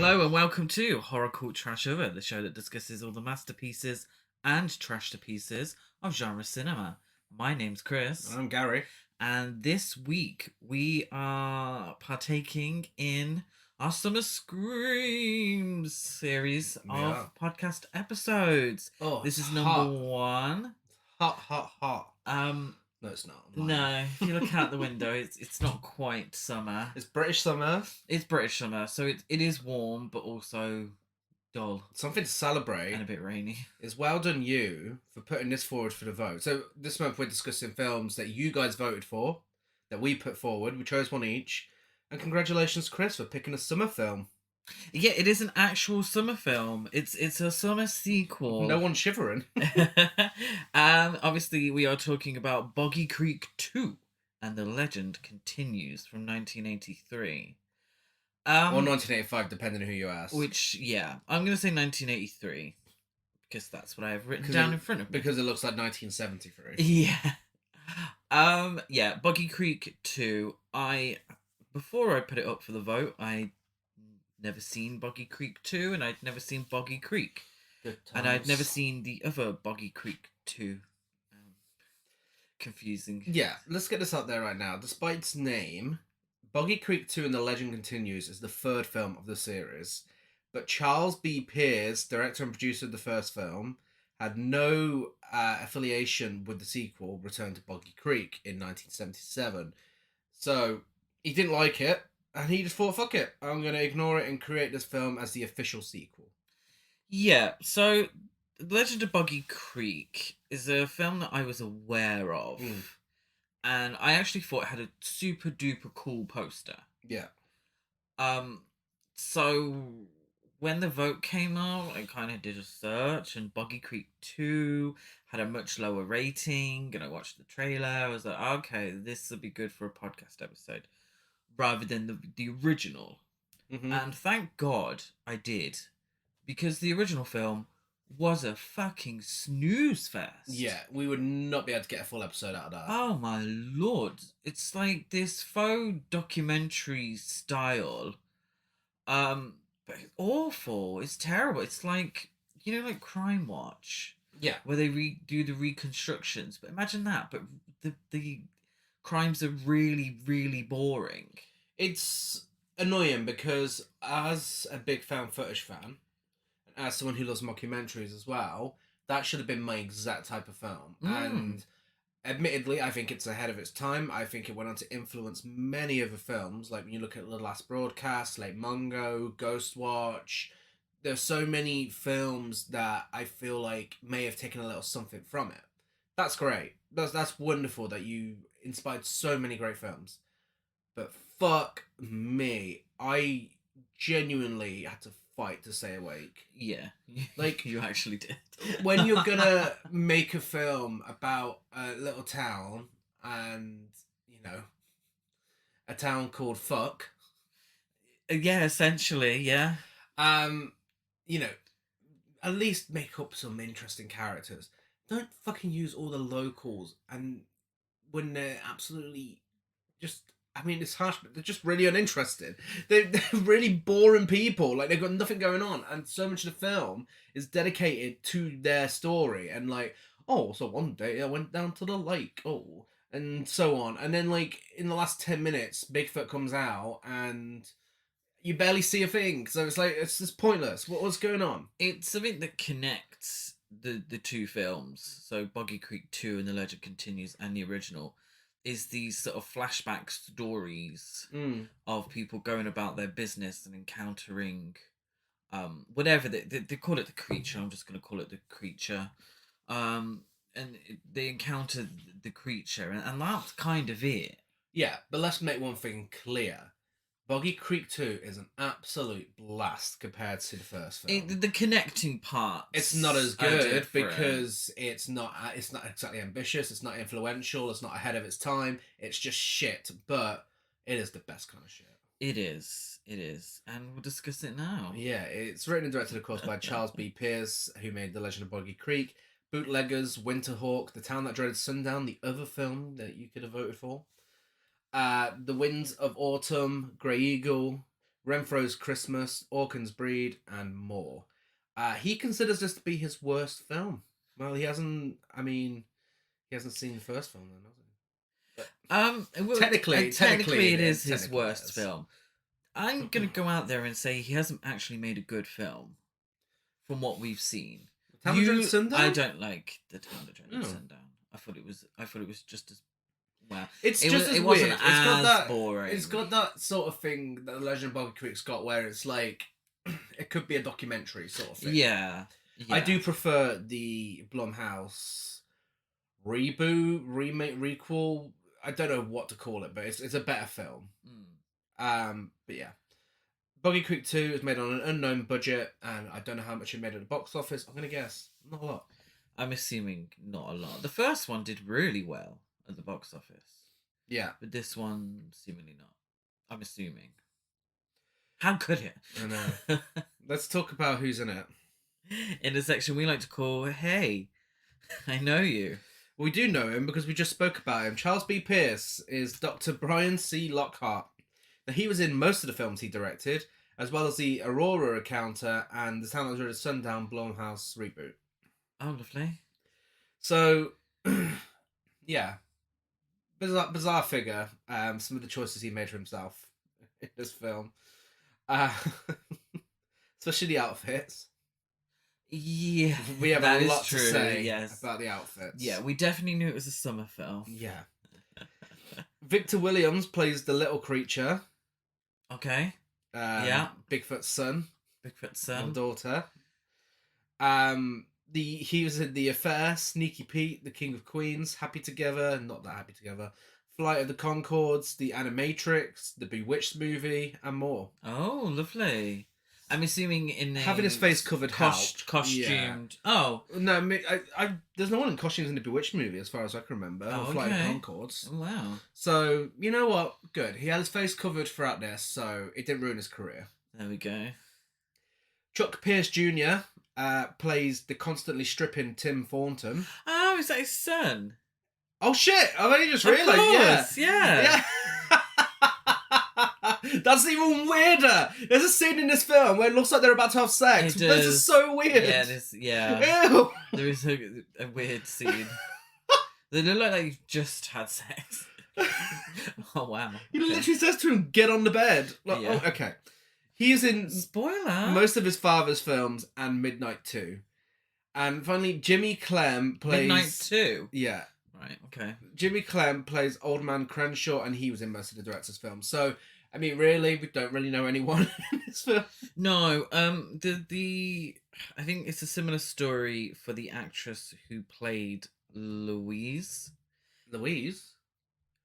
Hello and welcome to Horror Cult Trash Over, the show that discusses all the masterpieces and trashterpieces of genre cinema. My name's Chris. I'm Gary. And this week we are partaking in our Summer Screams series of podcast episodes. Oh, this is hot. number one. Hot. No, it's not. No, if you look out the window, it's not quite summer. It's British summer. It's British summer, so it is warm, but also dull. Something to celebrate. And a bit rainy. It's well done you for putting this forward for the vote. So this month we're discussing films that you guys voted for, that we put forward. We chose one each. And congratulations, Chris, for picking a summer film. Yeah, it is an actual summer film. It's a summer sequel. No one's shivering. And obviously we are talking about Boggy Creek II, and the legend continues from 1983. Or 1985, depending on who you ask. Which, yeah, I'm going to say 1983, because that's what I have written down in front of me. Because it looks like 1973. Yeah. Yeah, Boggy Creek II. Before I put it up for the vote, I never seen Boggy Creek 2, and I'd never seen Boggy Creek. And I'd never seen the other Boggy Creek 2. Confusing. Yeah, let's get this out there right now. Despite its name, Boggy Creek 2 and the Legend Continues is the third film of the series. But Charles B. Pierce, director and producer of the first film, had no affiliation with the sequel, Return to Boggy Creek, in 1977. So, he didn't like it. And he just thought, fuck it, I'm going to ignore it and create this film as the official sequel. Yeah, so The Legend of Boggy Creek is a film that I was aware of. And I actually thought it had a super duper cool poster. Yeah. So when the vote came out, I kind of did a search, and Boggy Creek 2 had a much lower rating, and I watched the trailer. I was like, okay, this will be good for a podcast episode, rather than the original. Mm-hmm. And thank God I did, because the original film was a fucking snooze fest. Yeah, we would not be able to get a full episode out of that. Oh my lord. It's like this faux documentary style. But it's awful. It's terrible. It's like, like Crime Watch. Yeah. Where they do the reconstructions. But imagine that, but the crimes are really, really boring. It's annoying because as a big found footage fan, and as someone who loves mockumentaries as well, that should have been my exact type of film. And admittedly, I think it's ahead of its time. I think it went on to influence many other films. Like when you look at The Last Broadcast, like Mungo, Ghostwatch, there's so many films that I feel like may have taken a little something from it. That's great. That's wonderful that you inspired so many great films. But fuck me, I genuinely had to fight to stay awake. Yeah, like you actually did. When you're gonna make a film about a little town and a town called Fuck. Yeah, essentially, yeah. At least make up some interesting characters. Don't fucking use all the locals, and when they're absolutely just. I mean, it's harsh, but they're just really uninterested. They're really boring people. Like, they've got nothing going on. And so much of the film is dedicated to their story. And so one day I went down to the lake. And so on. And then, in the last 10 minutes, Bigfoot comes out and you barely see a thing. So it's just pointless. What's going on? It's something that connects the two films. So Boggy Creek 2 and The Legend Continues and the original is these sort of flashback stories of people going about their business and encountering whatever they call it, the creature. I'm just going to call it the creature. And they encounter the creature, and that's kind of it. Yeah, but let's make one thing clear. Boggy Creek 2 is an absolute blast compared to the first film. The connecting part. It's not as good because it's not exactly ambitious, it's not influential, it's not ahead of its time, it's just shit, but it is the best kind of shit. It is. And we'll discuss it now. Yeah, it's written and directed, of course, by Charles B. Pierce, who made The Legend of Boggy Creek, Bootleggers, Winterhawk, The Town That Dreaded Sundown, the other film that you could have voted for. The Winds of Autumn, Grey Eagle, Renfro's Christmas, Orkin's Breed, and more. He considers this to be his worst film. Well, he hasn't. I mean, he hasn't seen the first film, then, has he? Well, technically, it is his technically worst film. I'm gonna go out there and say he hasn't actually made a good film, from what we've seen. Town of Dread Sundown? I don't like the Town of Dread Sundown. I thought it was just as well. It wasn't weird. as boring. It's got that sort of thing that The Legend of Boggy Creek's got, where it's like it could be a documentary sort of thing. Yeah. I do prefer the Blumhouse reboot, remake, requel. I don't know what to call it, but it's a better film. But yeah, Boggy Creek 2 is made on an unknown budget, and I don't know how much it made at the box office. I'm gonna guess not a lot. I'm assuming not a lot. The first one did really well at the box office. Yeah, but this one seemingly not. I'm assuming. How could it? I know. Let's talk about who's in it. In the section we like to call "Hey, I know you." We do know him because we just spoke about him. Charles B. Pierce is Dr. Brian C. Lockhart. Now, he was in most of the films he directed, as well as the Aurora Encounter and the Town of Dread Sundown Blumhouse reboot. Oh, lovely. So, yeah. Bizarre figure. Some of the choices he made for himself in this film. Especially the outfits. Yeah, we have a lot to say about the outfits. Yeah, we definitely knew it was a summer film. Yeah. Victor Williams plays the little creature. Okay. Bigfoot's son. Bigfoot's son. And daughter. He was in The Affair, Sneaky Pete, The King of Queens, Happy Together, not that Happy Together, Flight of the Conchords, The Animatrix, The Bewitched movie, and more. Oh, lovely. I'm assuming in having his face covered, costumed. Yeah. Oh no, I there's no one in costumes in the Bewitched movie, as far as I can remember. Oh, or Flight of the Conchords. Oh, wow. So you know what? Good. He had his face covered throughout this, so it didn't ruin his career. There we go. Chuck Pierce Jr. Plays the constantly stripping Tim Thornton. Oh, is that his son? Oh shit! I've only just realised. Yeah. That's even weirder. There's a scene in this film where it looks like they're about to have sex. This is so weird. Ew. There is a weird scene. They look like they've just had sex. Oh wow. He literally says to him, "Get on the bed." Like, yeah. Oh, okay. He's in spoiler most of his father's films and Midnight 2. And finally, Jimmy Clem plays Midnight 2. Yeah. Right. Okay. Jimmy Clem plays Old Man Crenshaw, and he was in most of the director's films. So. I mean, really, we don't really know anyone in this film. No, the I think it's a similar story for the actress who played Louise. Louise?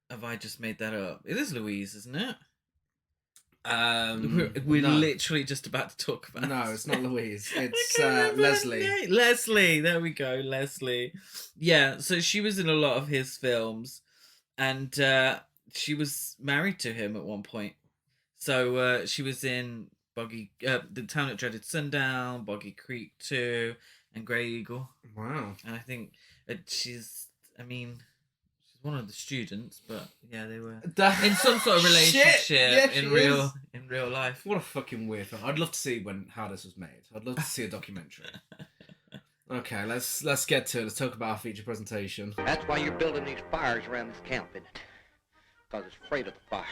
Have I just made that up? It is Louise, isn't it? We're literally just about to talk about. No, it's not Louise. It's Leslie. Leslie, there we go, Leslie. Yeah, so she was in a lot of his films, and she was married to him at one point. So she was in The Town that Dreaded Sundown, Boggy Creek II, and Grey Eagle. Wow. And I think she's one of the students, but yeah, they were in some sort of relationship in real life. What a fucking weird film. I'd love to see how this was made. I'd love to see a documentary. Okay, let's get to it. Let's talk about our feature presentation. That's why you're building these fires around this camp, isn't it? Because it's afraid of the fire.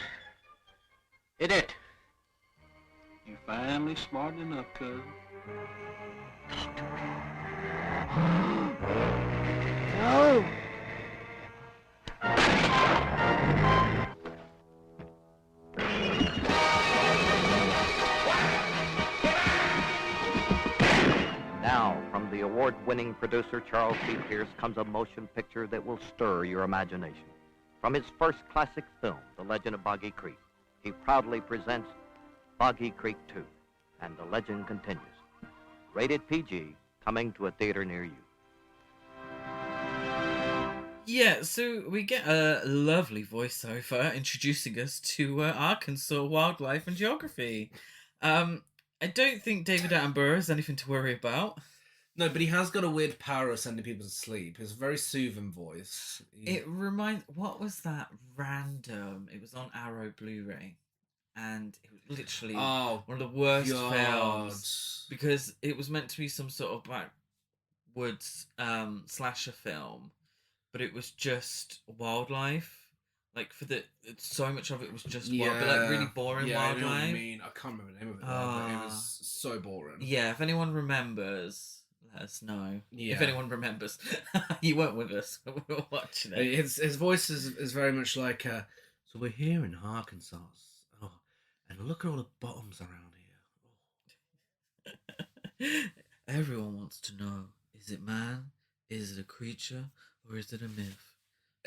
It is. You finally smart enough, cuz. Talk to me. No! Now, from the award-winning producer Charles B. Pierce comes a motion picture that will stir your imagination. From his first classic film, The Legend of Boggy Creek, he proudly presents Boggy Creek II, and the legend continues. Rated PG, coming to a theater near you. Yeah, so we get a lovely voiceover introducing us to Arkansas wildlife and geography. I don't think David Attenborough has anything to worry about. No, but he has got a weird power of sending people to sleep. His very soothing voice. It reminds... What was that random... It was on Arrow Blu-ray. and it was literally Oh, one of the worst God. films because it was meant to be some sort of backwoods slasher film, but it was just wildlife. Like so much of it was just wild, but like really boring wildlife. I know what you mean. I can't remember the name of it, though, but it was so boring. Yeah, if anyone remembers, let us know. Yeah. If anyone remembers, you weren't with us when we were watching it. His voice is very much like, so we're here in Arkansas. Oh, and look at all the bottoms around here. Everyone wants to know, is it man? Is it a creature? Or is it a myth?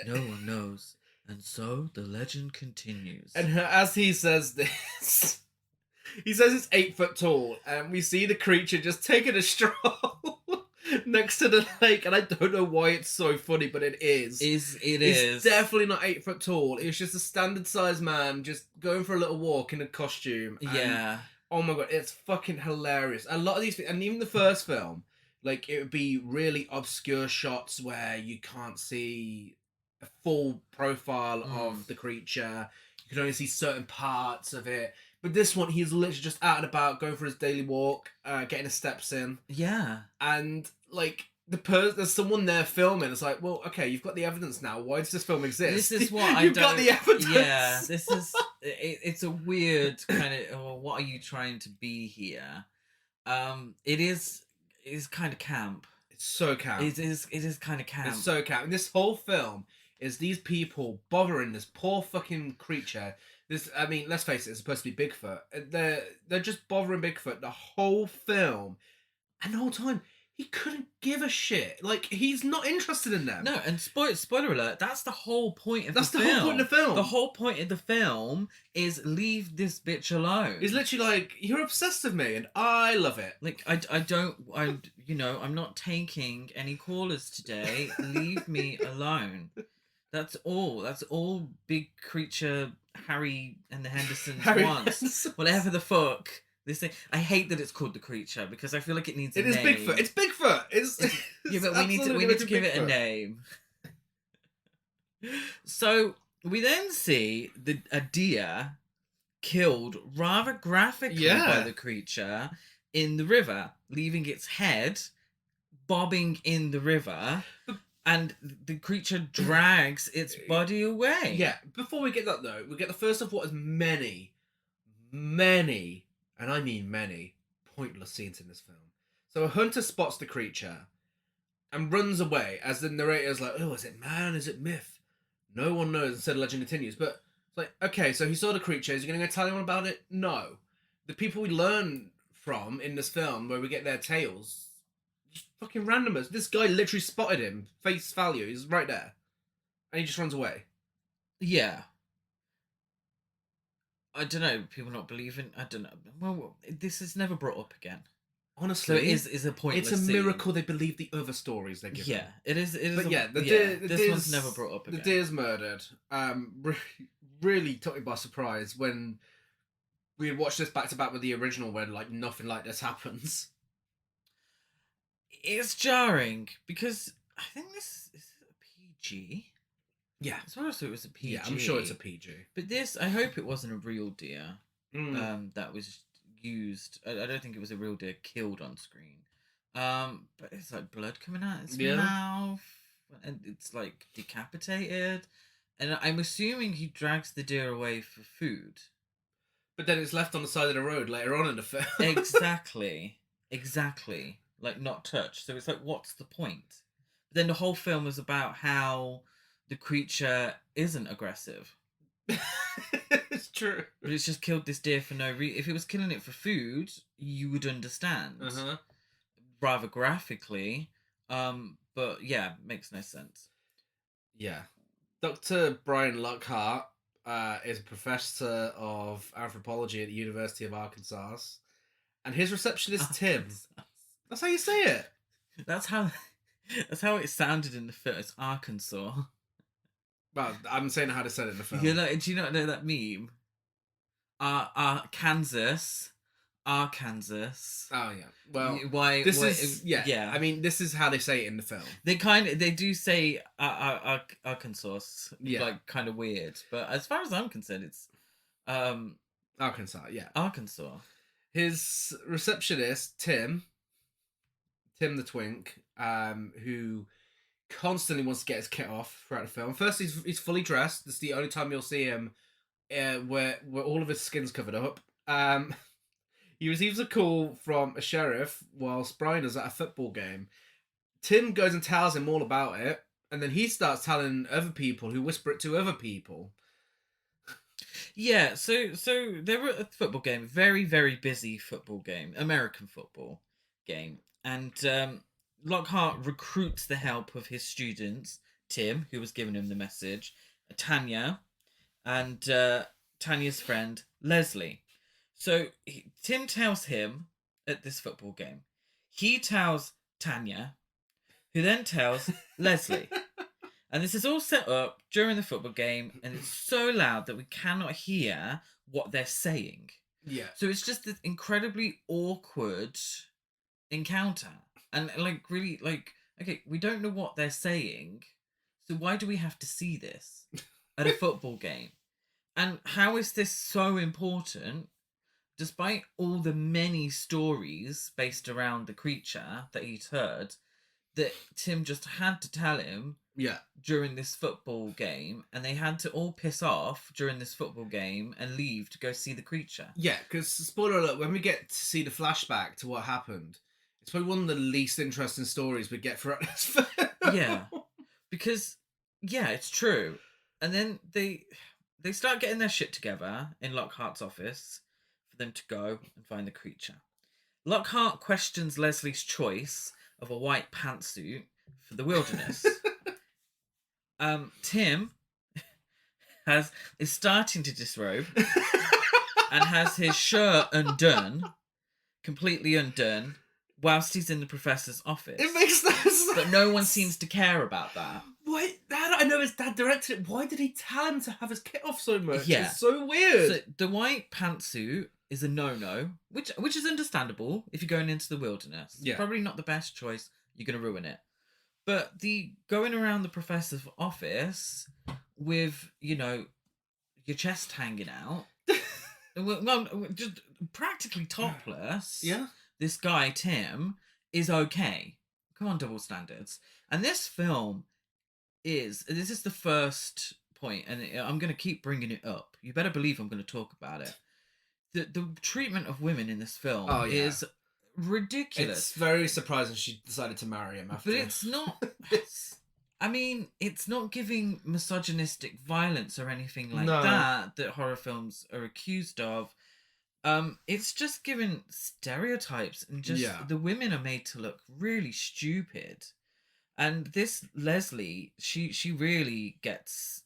No one knows. And so the legend continues. And as he says this, he says it's 8 foot tall, and we see the creature just taking a stroll next to the lake, and I don't know why it's so funny, but it is. It's definitely not 8 foot tall. It's just a standard sized man just going for a little walk in a costume. Yeah. Oh my god, it's fucking hilarious. A lot of these, and even the first film, like, it would be really obscure shots where you can't see a full profile of the creature. You can only see certain parts of it. But this one, he's literally just out and about, going for his daily walk, getting his steps in. Yeah. And, like, there's someone there filming. It's like, well, okay, you've got the evidence now. Why does this film exist? This is what You've got the evidence. Yeah, this is... it's a weird kind of... Well, what are you trying to be here? It is kind of camp. It's so camp. It is kind of camp. It's so camp. And this whole film is these people bothering this poor fucking creature. I mean, let's face it, it's supposed to be Bigfoot. They're just bothering Bigfoot the whole film. And the whole time, he couldn't give a shit. Like, he's not interested in them. No, and spoiler alert, that's the whole point of the film. That's the whole point of the film. The whole point of the film is leave this bitch alone. He's literally like, you're obsessed with me, and I love it. Like, I'm not taking any callers today. Leave me alone. That's all big creature Harry and the Hendersons wants. Whatever the fuck this thing. I hate that it's called the creature because I feel like it needs a name. It is Bigfoot. It's Bigfoot. Yeah, but we need to give it a name. So we then see a deer killed rather graphically by the creature in the river, leaving its head bobbing in the river. And the creature drags its body away. Yeah, before we get that, though, we get the first of what is many, and I mean many, pointless scenes in this film. So a hunter spots the creature and runs away, as the narrator is like, oh, is it man? Is it myth? No one knows, and so the legend continues. But it's like, okay, so he saw the creature. Is he going to go tell anyone about it? No. The people we learn from in this film, where we get their tales... fucking randomers. This guy literally spotted him. Face value. He's right there. And he just runs away. Yeah. I don't know. People not believing. I don't know. Well, this is never brought up again. Honestly, so it is a pointless It's a scene. Miracle they believe the other stories they give. Yeah, it is. But this one's never brought up again. The deer's murdered. Really took me by surprise when we had watched this back to back with the original, where like nothing like this happens. It's jarring because I think this is a PG. Yeah, as far as it was a PG. Yeah, I'm sure it's a PG. But this, I hope it wasn't a real deer. That was used. I don't think it was a real deer killed on screen. But it's like blood coming out its mouth, and it's like decapitated. And I'm assuming he drags the deer away for food. But then it's left on the side of the road later on in the film. Exactly. Like, not touched. So it's like, what's the point? But then the whole film is about how the creature isn't aggressive. It's true. But it's just killed this deer for no reason. If it was killing it for food, you would understand. Rather graphically. But yeah, makes no sense. Yeah. Dr. Brian Lockhart is a professor of anthropology at the University of Arkansas. And his receptionist, Tim. That's how you say it. That's how it sounded in the film. It's Arkansas. Well, I'm saying how to say it in the film. Do you not know that meme? Kansas. Arkansas. Oh yeah. Well, yeah. I mean, this is how they say it in the film. They do say Arkansas. Yeah. Like kind of weird, but as far as I'm concerned, it's Arkansas, yeah. Arkansas. His receptionist, Tim the Twink, who constantly wants to get his kit off throughout the film. First, he's fully dressed. This is the only time you'll see him where all of his skin's covered up. He receives a call from a sheriff whilst Brian is at a football game. Tim goes and tells him all about it, and then he starts telling other people who whisper it to other people. Yeah, so they were at a football game, very, very busy football game, American football game, and Lockhart recruits the help of his students, Tim, who was giving him the message, Tanya, and Tanya's friend, Leslie. So Tim tells him at this football game. He tells Tanya, who then tells Leslie. And this is all set up during the football game, and it's so loud that we cannot hear what they're saying. Yeah. So it's just this incredibly awkward encounter. And, like, really, like, okay, we don't know what they're saying, so why do we have to see this at a football game? And how is this so important, despite all the many stories based around the creature that he'd heard, that Tim just had to tell him during this football game, and they had to all piss off during this football game and leave to go see the creature. Yeah, because, spoiler alert, when we get to see the flashback to what happened, it's probably one of the least interesting stories we get throughout this film. Yeah, because, yeah, it's true. And then they start getting their shit together in Lockhart's office for them to go and find the creature. Lockhart questions Leslie's choice of a white pantsuit for the wilderness. Tim is starting to disrobe and has his shirt completely undone, whilst he's in the professor's office. It makes no sense. But no one seems to care about that. Why? I know his dad directed it. Why did he tell him to have his kit off so much? Yeah. It's so weird. So the white pantsuit is a no-no, which is understandable if you're going into the wilderness. Yeah. Probably not the best choice. You're going to ruin it. But the going around the professor's office with, your chest hanging out, well, just practically topless. Yeah. This guy, Tim, is okay. Come on, double standards. And this film this is the first point, and I'm going to keep bringing it up. You better believe I'm going to talk about it. The treatment of women in this film is ridiculous. It's very surprising she decided to marry him after. But it's not... it's not giving misogynistic violence or anything like that horror films are accused of. It's just giving stereotypes, and just the women are made to look really stupid. And this Leslie, she really gets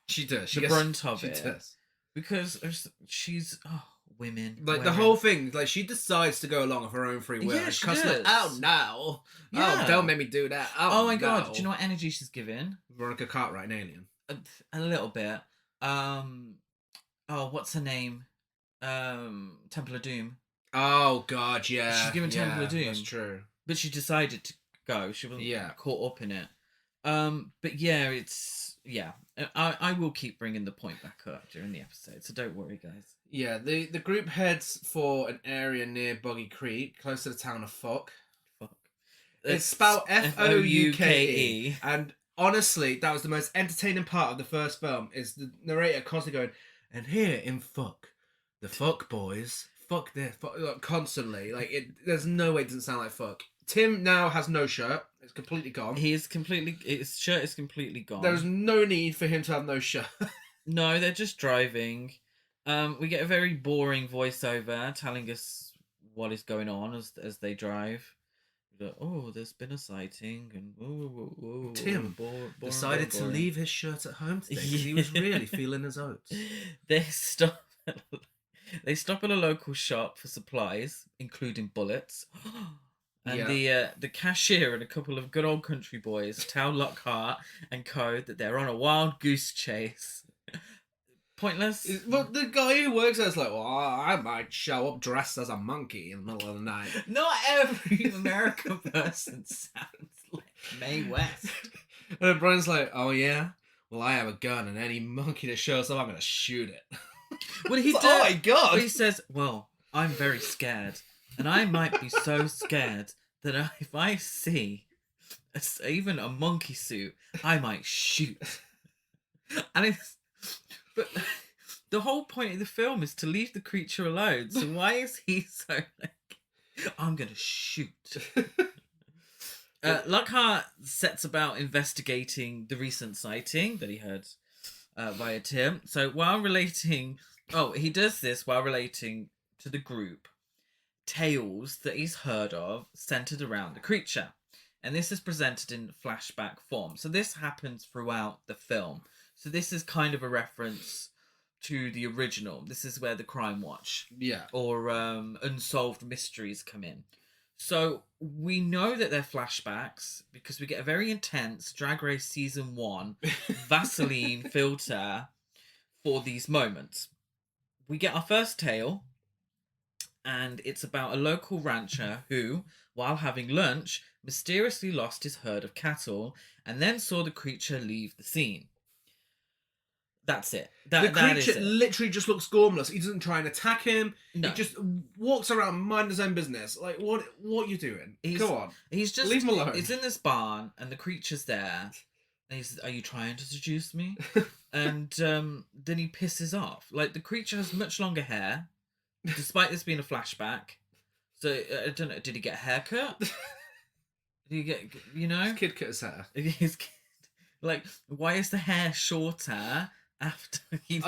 the brunt of it. Does. Because she's women. Like the whole thing, like she decides to go along of her own free will. Yeah, she does. does. Like, oh no! Yeah. Oh, don't make me do that. Oh my god! Do you know what energy she's giving? Veronica Cartwright in Alien. A little bit. What's her name? Temple of Doom. Oh god, yeah. She's given Temple of Doom. That's true. But she decided to go. She wasn't caught up in it. But yeah, I will keep bringing the point back up during the episode, so don't worry, guys. Yeah, the group heads for an area near Boggy Creek, close to the town of Fuck. It's spelled Fouke. And honestly, that was the most entertaining part of the first film, is the narrator constantly going, and here in Fuck, the Fuck boys, fuck this, fuck, like, constantly. Like, there's no way it doesn't sound like fuck. Tim now has no shirt. It's completely gone. His shirt is completely gone. There's no need for him to have no shirt. No, they're just driving. We get a very boring voiceover telling us what is going on as they drive. Oh, there's been a sighting, and Tim decided to leave his shirt at home today because he was really feeling his oats. They stop at a local shop for supplies, including bullets. And the cashier and a couple of good old country boys tell Lockhart and co that they're on a wild goose chase. Pointless. But the guy who works there is like, well, I might show up dressed as a monkey in the middle of the night. Not every American person sounds like Mae West. And Brian's like, oh yeah? Well, I have a gun, and any monkey that shows up, I'm going to shoot it. Well, he It's like, does. oh my God. He says, "Well, I'm very scared, and I might be so scared that if I see even a monkey suit, I might shoot." And it's, but the whole point of the film is to leave the creature alone. So why is he so like, I'm gonna shoot? Lockhart sets about investigating the recent sighting that he heard via Tim. So he does this while relating to the group tales that he's heard of centered around the creature. And this is presented in flashback form. So this happens throughout the film. So this is kind of a reference to the original. This is where the Crime Watch or Unsolved Mysteries come in. So we know that they're flashbacks because we get a very intense Drag Race Season 1 Vaseline filter for these moments. We get our first tale, and it's about a local rancher who, while having lunch, mysteriously lost his herd of cattle and then saw the creature leave the scene. That's it. The creature literally just looks gormless. He doesn't try and attack him. No. He just walks around, mind his own business. Like, what are you doing? Go on. He's just... Leave him alone. He's in this barn, and the creature's there. And he says, "Are you trying to seduce me?" And then he pisses off. Like, the creature has much longer hair, despite this being a flashback. So, I don't know, did he get a haircut? Did he get, His kid cut his hair. His kid... Like, why is the hair shorter after he...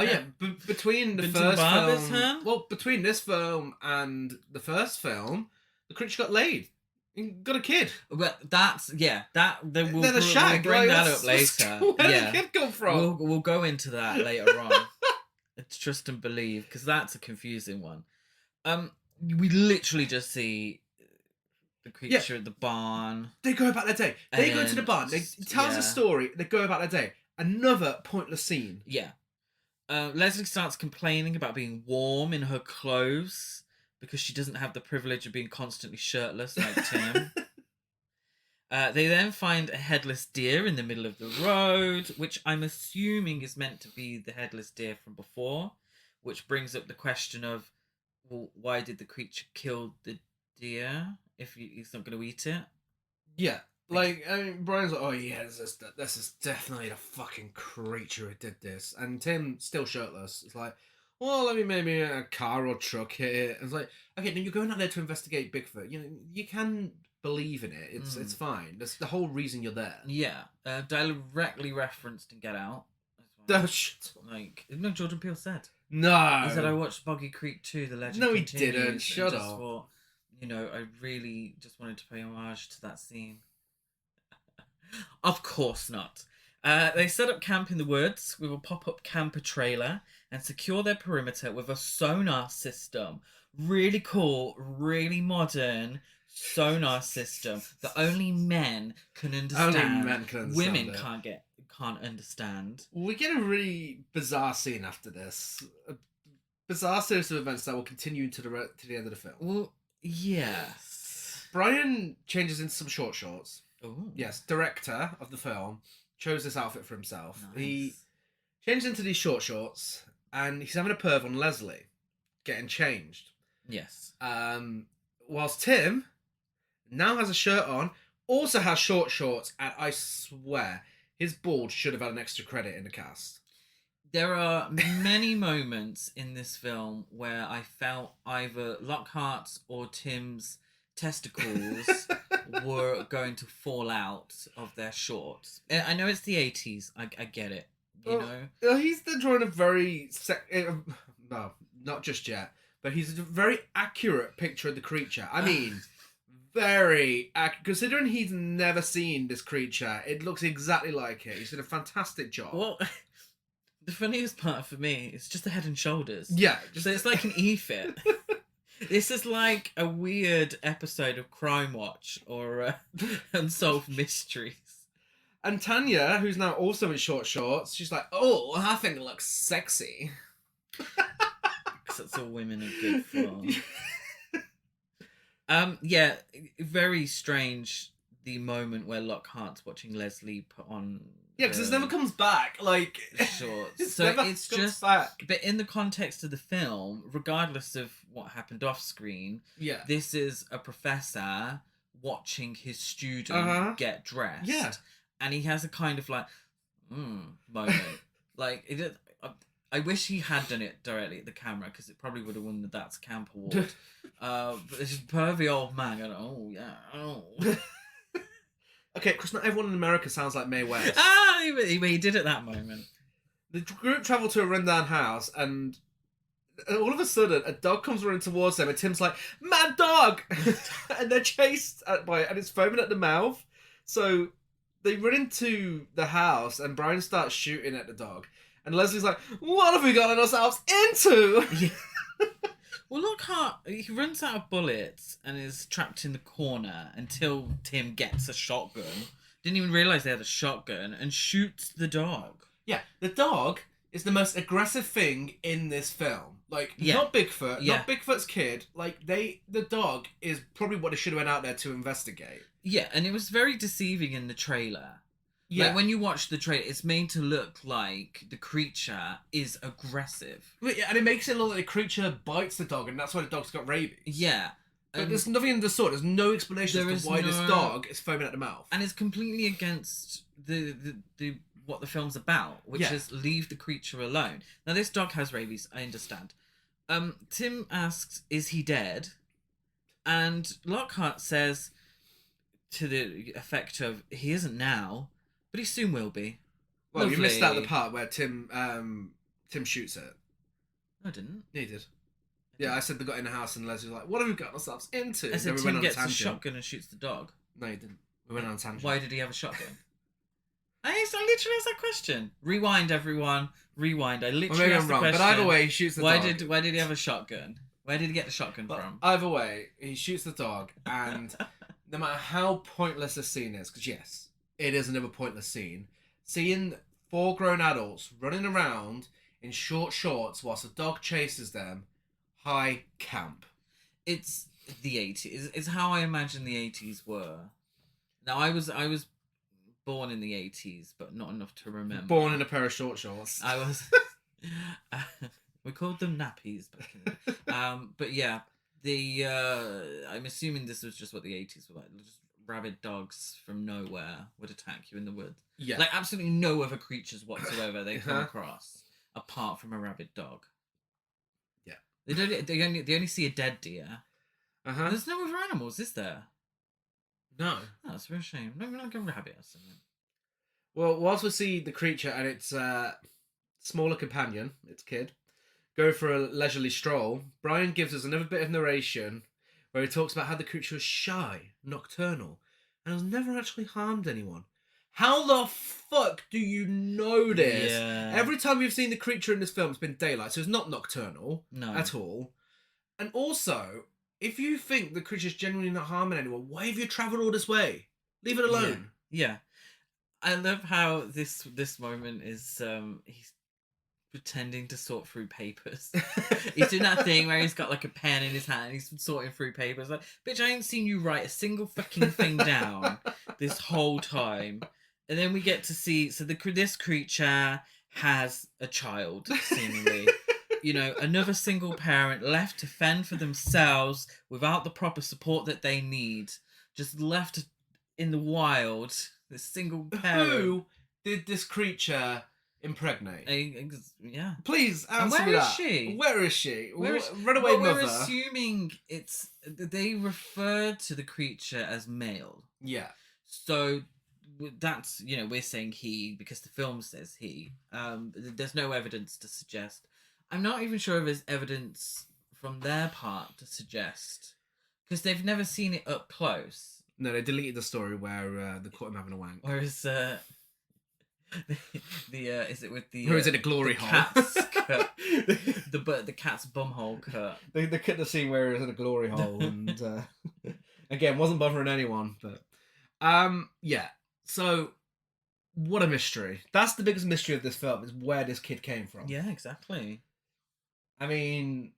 Between the first film... Well, between this film and the first film, the creature got laid. He got a kid. Well, that's... Yeah, we'll bring that up later. Where did the kid come from? We'll go into that later on. It's Trust and Believe, because that's a confusing one. We literally just see the creature at the barn. They go about their day. They go to the barn. They tells a story. They go about their day. Another pointless scene. Yeah. Leslie starts complaining about being warm in her clothes because she doesn't have the privilege of being constantly shirtless like Tim. They then find a headless deer in the middle of the road, which I'm assuming is meant to be the headless deer from before, which brings up the question of, well, why did the creature kill the deer if he's not going to eat it? Yeah. Like, I mean, Brian's like, oh yeah, this is definitely the fucking creature who did this. And Tim, still shirtless, is like, well, let me maybe a car or truck hit it. And it's like, okay, now you're going out there to investigate Bigfoot. You know, you can believe in it. It's fine. That's the whole reason you're there. Yeah. Directly referenced in Get Out. Oh, shit. Like, no, Jordan Peele said. No. He said, I watched Boggy Creek II, The Legend No, he Continues, didn't. Shut just up. Thought, I really just wanted to pay homage to that scene. Of course not. They set up camp in the woods with a pop-up camper trailer and secure their perimeter with a sonar system. Really cool, really modern sonar system that only men can understand. Only men can understand. Women can't understand. We get a really bizarre scene after this. A bizarre series of events that will continue to the end of the film. Well, yes. Brian changes into some short shorts. Ooh. Yes, director of the film chose this outfit for himself. Nice. He changed into these short shorts, and he's having a perv on Leslie, getting changed. Yes. Whilst Tim now has a shirt on, also has short shorts, and I swear his bald should have had an extra credit in the cast. There are many moments in this film where I felt either Lockhart's or Tim's testicles were going to fall out of their shorts. I know it's the 80s. I get it. You know? He's drawing a very... no, not just yet. But he's a very accurate picture of the creature. I mean, very accurate. Considering he's never seen this creature, it looks exactly like it. He's done a fantastic job. Well, the funniest part for me is just the head and shoulders. Yeah. So it's like an E-fit. This is like a weird episode of Crime Watch or Unsolved Mysteries. And Tanya, who's now also in short shorts, she's like, oh, I think it looks sexy. Because that's all women are good for. Yeah, very strange, the moment where Lockhart's watching Leslie put on Yeah, because it never comes back. Like, shorts. So it's just back. But in the context of the film, regardless of what happened off screen, this is a professor watching his student get dressed. Yeah. And he has a kind of like moment. Like I wish he had done it directly at the camera, because it probably would have won the That's Camp award. But this is pervy old man going, oh yeah, oh. Okay, because not everyone in America sounds like Mae West. He did at that moment. The group travel to a rundown house, and all of a sudden, a dog comes running towards them, and Tim's like, "Mad dog!" And they're chased by it, and it's foaming at the mouth. So they run into the house, and Brian starts shooting at the dog. And Leslie's like, "What have we gotten ourselves into?" Yeah. Well, Lockhart, he runs out of bullets and is trapped in the corner until Tim gets a shotgun. Didn't even realise they had a shotgun, and shoots the dog. Yeah, the dog is the most aggressive thing in this film. Like, not Bigfoot, not Bigfoot's kid. Like, the dog is probably what they should have went out there to investigate. Yeah, and it was very deceiving in the trailer. Yeah. Like, when you watch the trailer, it's made to look like the creature is aggressive. And it makes it look like the creature bites the dog, and that's why the dog's got rabies. Yeah. But there's nothing in the sort. There's no explanation as to why this dog is foaming at the mouth. And it's completely against the what the film's about, which is leave the creature alone. Now, this dog has rabies, I understand. Tim asks, is he dead? And Lockhart says, to the effect of, he isn't now, but he soon will be. Well, Lovely. you missed out the part where Tim shoots it. No, I didn't. Yeah, he did. Yeah, I said they got in the house and Leslie's like, what have we got ourselves into? I said Tim gets a shotgun and shoots the dog. No, he didn't. We went on a tangent. Why did he have a shotgun? I literally asked that question. Rewind, everyone. Rewind. I literally asked the question. But either way, he shoots the dog. Why did he have a shotgun? Where did he get the shotgun from? Either way, he shoots the dog, and no matter how pointless the scene is, because yes, it is another pointless scene, seeing 4 grown adults running around in short shorts whilst a dog chases them, high camp. It's the 80s. It's how I imagine the 80s were. Now, I was born in the 80s, but not enough to remember. Born in a pair of short shorts. I was... we called them nappies. But yeah, I'm assuming this was just what the 80s were like. Just rabid dogs from nowhere would attack you in the woods. Yeah. Like, absolutely no other creatures whatsoever they come across, apart from a rabid dog. Yeah. They only see a dead deer. There's no other animals, is there? No. Oh, that's a real shame. No, we're not going rabbit or something. Well, whilst we see the creature and its smaller companion, its kid, go for a leisurely stroll, Brian gives us another bit of narration where he talks about how the creature is shy, nocturnal, and has never actually harmed anyone. How the fuck do you know this? Yeah. Every time we've seen the creature in this film, it's been daylight, so it's not nocturnal at all. And also, if you think the creature's genuinely not harming anyone, why have you travelled all this way? Leave it alone. Yeah. I love how this moment is he's pretending to sort through papers. He's doing that thing where he's got like a pen in his hand and he's sorting through papers. Like, bitch, I ain't seen you write a single fucking thing down this whole time. And then we get to see, so this creature has a child, seemingly. You know, another single parent left to fend for themselves without the proper support that they need. Just left in the wild. This single parent. Who did this creature impregnate? Yeah. Please answer me that. Where is she? Runaway mother. We're assuming they refer to the creature as male. Yeah. So that's, we're saying he because the film says he. There's no evidence to suggest. I'm not even sure if there's evidence from their part to suggest, because they've never seen it up close. No, they deleted the story where they caught him having a wank. Whereas is it with the or is it a glory hole? Cat's cut, the cat's bumhole cut. They cut the scene where it was in a glory hole, and again, wasn't bothering anyone. But yeah. So what a mystery! That's the biggest mystery of this film, is where this kid came from. Yeah, exactly. I mean,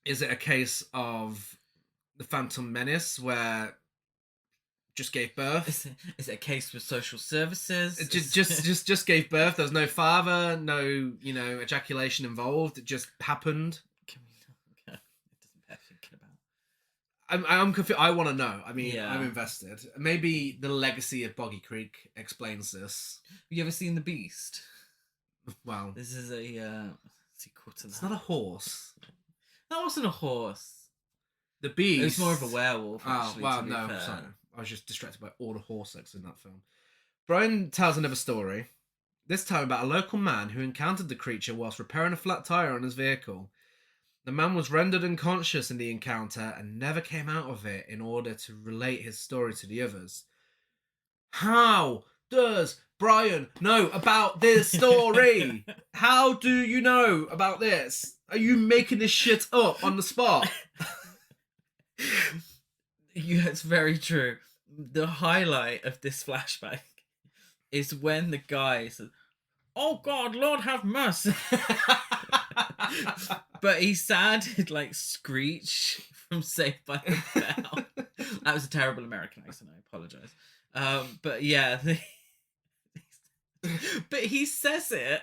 is it a case of the Phantom Menace where just gave birth. Is it a case with social services? It just gave birth. There was no father, no ejaculation involved. It just happened. It doesn't bear thinking about. I'm confused. I want to know. I mean, Yeah. I'm invested. Maybe the legacy of Boggy Creek explains this. Have you ever seen The Beast? Well, This is a sequel to that. it's not a horse. That wasn't a horse. The Beast. It was more of a werewolf, Oh, actually. well, to be no, fair. sorry. I was just distracted by all the horse sex in that film. Brian tells another story, this time about a local man who encountered the creature whilst repairing a flat tyre on his vehicle. The man was rendered unconscious in the encounter and never came out of it in order to relate his story to the others. How does Brian know about this story? How do you know about this? Are you making this shit up on the spot? Yeah, it's very true. The highlight of this flashback is when the guy says, "Oh God, Lord have mercy." But he sounded like Screech from Saved by the Bell. That was a terrible American accent, I apologise. But yeah, but he says it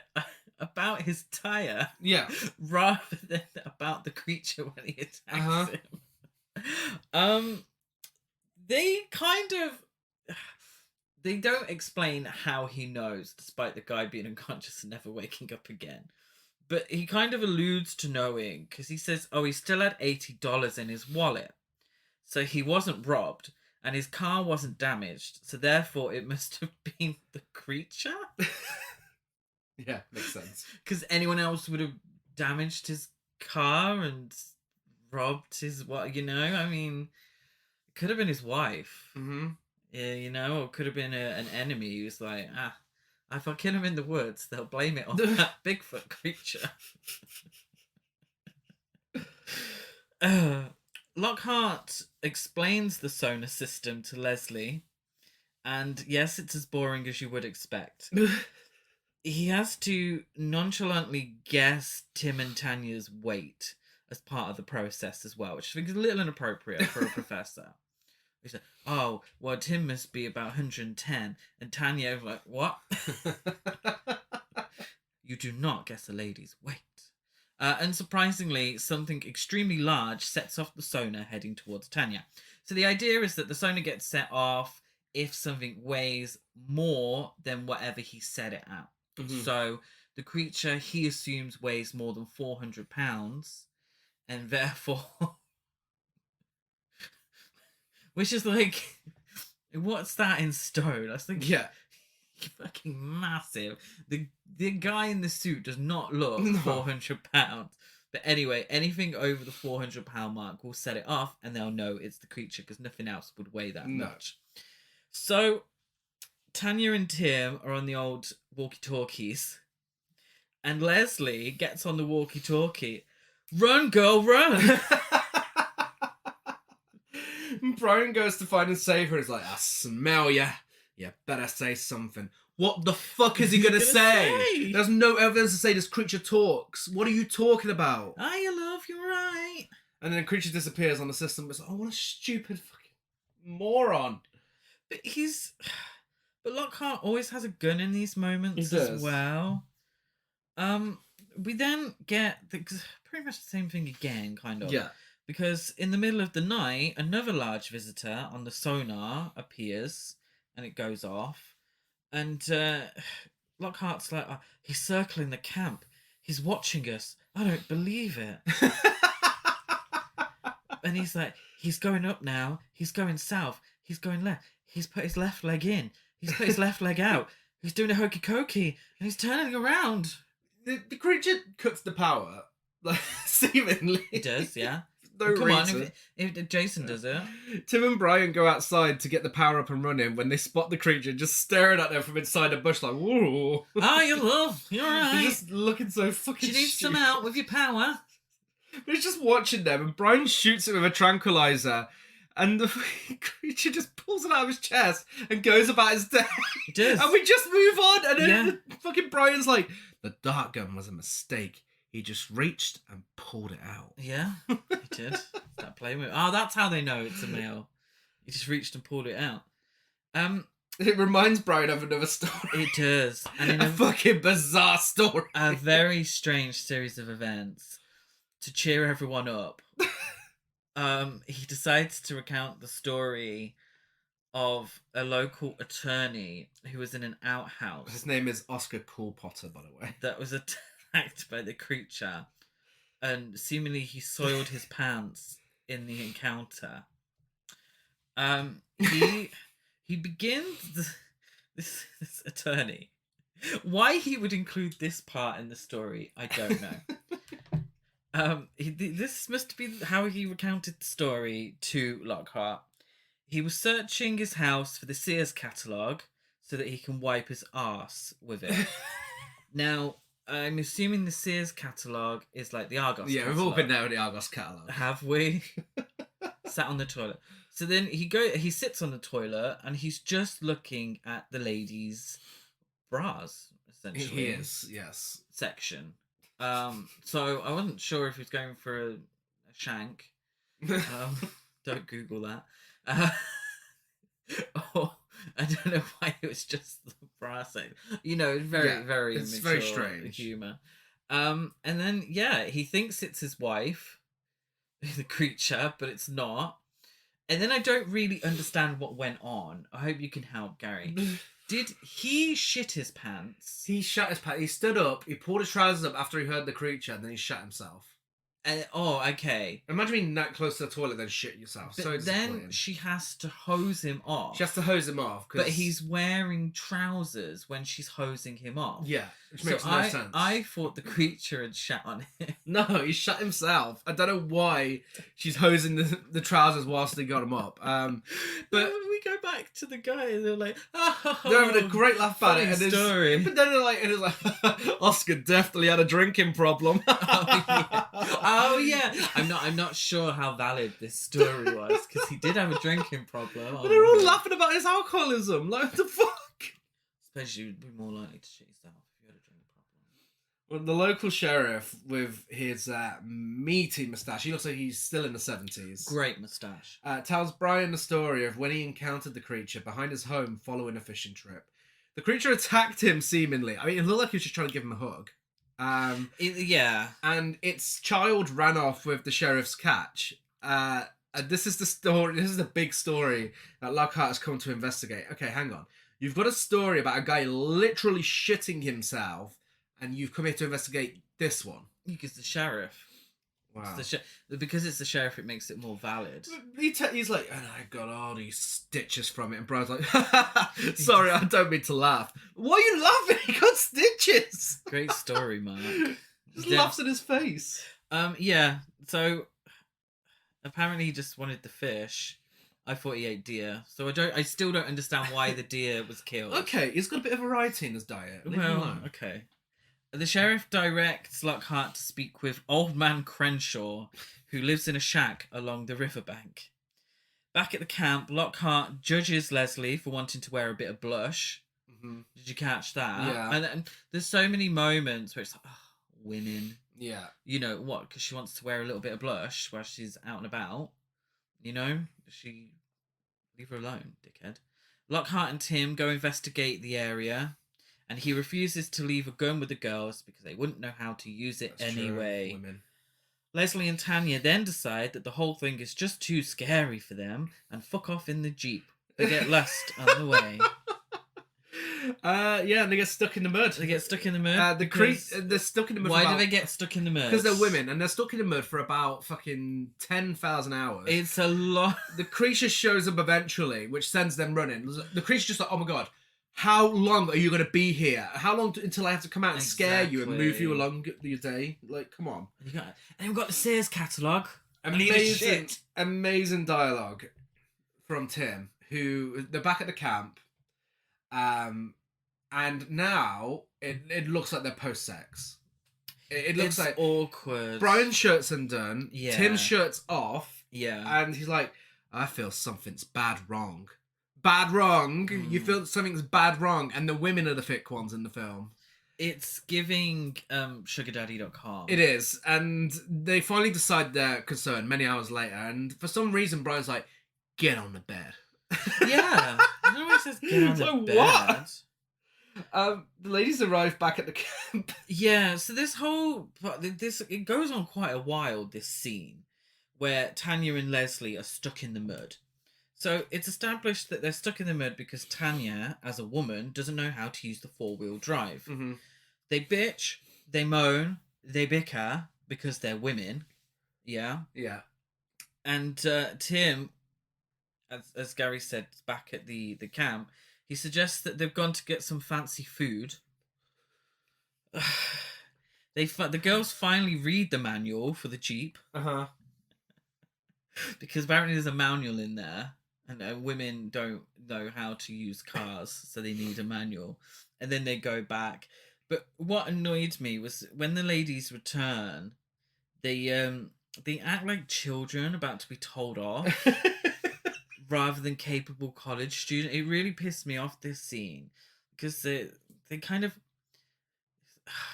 about his tyre Yeah. rather than about the creature when he attacks him. They don't explain how he knows, despite the guy being unconscious and never waking up again. But he kind of alludes to knowing, because he says, he still had $80 in his wallet. So he wasn't robbed, and his car wasn't damaged. So therefore, it must have been the creature? Yeah, makes sense. Because anyone else would have damaged his car and robbed his, I mean, it could have been his wife. Mm-hmm. Yeah, or it could have been an enemy who's like, if I kill him in the woods, they'll blame it on that Bigfoot creature. Lockhart explains the sonar system to Leslie, and yes, it's as boring as you would expect. He has to nonchalantly guess Tim and Tanya's weight as part of the process as well, which I think is a little inappropriate for a professor. He said, Tim must be about 110. And Tanya was like, what? You do not guess a lady's weight. Unsurprisingly, something extremely large sets off the sonar heading towards Tanya. So the idea is that the sonar gets set off if something weighs more than whatever he set it at. Mm-hmm. So the creature, he assumes, weighs more than 400 pounds. And therefore... Which is like, what's that in stone? I was thinking, yeah, fucking massive. The guy in the suit does not look 400 pounds. But anyway, anything over the 400 pound mark will set it off, and they'll know it's the creature because nothing else would weigh that much. So Tanya and Tim are on the old walkie-talkies, and Leslie gets on the walkie-talkie. Run, girl, run! Brian goes to find and save her. He's like, I smell ya. You better say something. What the fuck is he gonna say? There's no evidence to say this creature talks. What are you talking about? I love you, right? And then the creature disappears on the system. It's like, what a stupid fucking moron. But Lockhart always has a gun in these moments as well. We then get pretty much the same thing again, kind of. Yeah. Because in the middle of the night, another large visitor on the sonar appears, and it goes off. And Lockhart's like, he's circling the camp. He's watching us. I don't believe it. And he's like, he's going up now. He's going south. He's going left. He's put his left leg in. He's put his left leg out. He's doing a hokey cokey, and he's turning around. The creature cuts the power, like, seemingly. He does, yeah. No Come reason. on, if Jason does it. Tim and Brian go outside to get the power up and running when they spot the creature just staring at them from inside a bush like, whoa. You love. You're right. They're just looking so fucking Do you need stupid. some help with your power? But he's just watching them, and Brian shoots it with a tranquilizer, and the creature just pulls it out of his chest and goes about his day. It does. And we just move on, and then fucking Brian's like, the dart gun was a mistake. He just reached and pulled it out. Yeah, he did. That play with. Oh, that's how they know it's a male. He just reached and pulled it out. It reminds Brian of another story. It does. And in a fucking bizarre story. A very strange series of events. To cheer everyone up, he decides to recount the story of a local attorney who was in an outhouse. His name is Oscar Cool Potter, by the way. That was attacked by the creature. And seemingly he soiled his pants in the encounter. He begins this attorney. Why he would include this part in the story, I don't know. This must be how he recounted the story to Lockhart. He was searching his house for the Sears catalogue so that he can wipe his arse with it. Now, I'm assuming the Sears catalogue is like the Argos Yeah, catalogue. we've all been there with the Argos catalogue. Have we? Sat on the toilet. So then he sits on the toilet and he's just looking at the ladies' bras, essentially. He is, yes. Section. So I wasn't sure if he was going for a shank. Don't Google that. Or I don't know why it was just the bra section. Very it's immature very strange humor. And then he thinks it's his wife, the creature, but it's not. And then I don't really understand what went on. I hope you can help, Gary. Did he shit his pants? He shat his pants. He stood up, he pulled his trousers up after he heard the creature, and then he shat himself. Okay. Imagine being that close to the toilet, then shit yourself. But so then she has to hose him off. She has to hose him off. But he's wearing trousers when she's hosing him off. Yeah, which makes no sense. I thought the creature had shat on him. No, he shut himself. I don't know why she's hosing the trousers whilst they got him up. But we go back to the guy and they're like, they're having a great laugh about it. And story. But then it's like, Oscar definitely had a drinking problem. Oh yeah. I'm not sure how valid this story was because he did have a drinking problem. But they're all laughing about his alcoholism. Like, what the fuck? Suppose you'd be more likely to shit yourself if you had a drinking problem. Well, the local sheriff with his meaty moustache, he looks like he's still in the 70s. Great moustache. Tells Brian the story of when he encountered the creature behind his home following a fishing trip. The creature attacked him seemingly. I mean, it looked like he was just trying to give him a hug. And its child ran off with the sheriff's catch. This is the story. This is the big story that Lockhart has come to investigate. Okay, hang on. You've got a story about a guy literally shitting himself, and you've come here to investigate this one. Because the sheriff. Wow. Because it's the sheriff, it makes it more valid. He's like, and I got all these stitches from it. And Brian's like, sorry, I don't mean to laugh. Why are you laughing? He got stitches. Great story, Mark. Just laughs in his face. Yeah. So apparently he just wanted the fish. I thought he ate deer. So I still don't understand why the deer was killed. Okay, he's got a bit of variety in his diet. Leave him alone. Okay. The sheriff directs Lockhart to speak with Old Man Crenshaw, who lives in a shack along the riverbank. Back at the camp, Lockhart judges Leslie for wanting to wear a bit of blush. Mm-hmm. Did you catch that? Yeah. And there's so many moments where it's like, women. Yeah. You know, what? Because she wants to wear a little bit of blush while she's out and about. You know? Leave her alone, dickhead. Lockhart and Tim go investigate the area. And he refuses to leave a gun with the girls because they wouldn't know how to use it anyway. Women. Leslie and Tanya then decide that the whole thing is just too scary for them and fuck off in the Jeep. They get lost on the way. And they get stuck in the mud. They're stuck in the mud. They're stuck in the mud. Why do they get stuck in the mud? Because they're women and they're stuck in the mud for about fucking 10,000 hours. It's a lot. The creature shows up eventually, which sends them running. The creature's just like, oh my god. How long are you going to be here? How long until I have to come out and scare you and move you along your day? Like, come on. And we've got the Sears catalogue. Amazing dialogue from Tim, who they're back at the camp. And now it looks like they're post-sex. It looks like awkward. Brian's shirt's undone. Yeah. Tim's shirt's off. Yeah. And he's like, I feel something's bad wrong. Bad wrong. You feel something's bad wrong, and the women are the thick ones in the film. It's giving sugardaddy.com. It is, and they finally decide their concern many hours later, and for some reason Brian's like, get on the bed. Yeah. I don't know why he says get on the So bed. what? The ladies arrive back at the camp. Yeah, so it goes on quite a while, this scene, where Tanya and Leslie are stuck in the mud. So it's established that they're stuck in the mud because Tanya, as a woman, doesn't know how to use the 4-wheel drive. Mm-hmm. They bitch, they moan, they bicker because they're women. Yeah. Yeah. And Tim, as Gary said back at the camp, he suggests that they've gone to get some fancy food. The girls finally read the manual for the Jeep. Uh-huh. Because apparently there's a manual in there, and women don't know how to use cars, so they need a manual. And then they go back. But what annoyed me was when the ladies return, they act like children about to be told off rather than capable college students. It really pissed me off, this scene, because they kind of,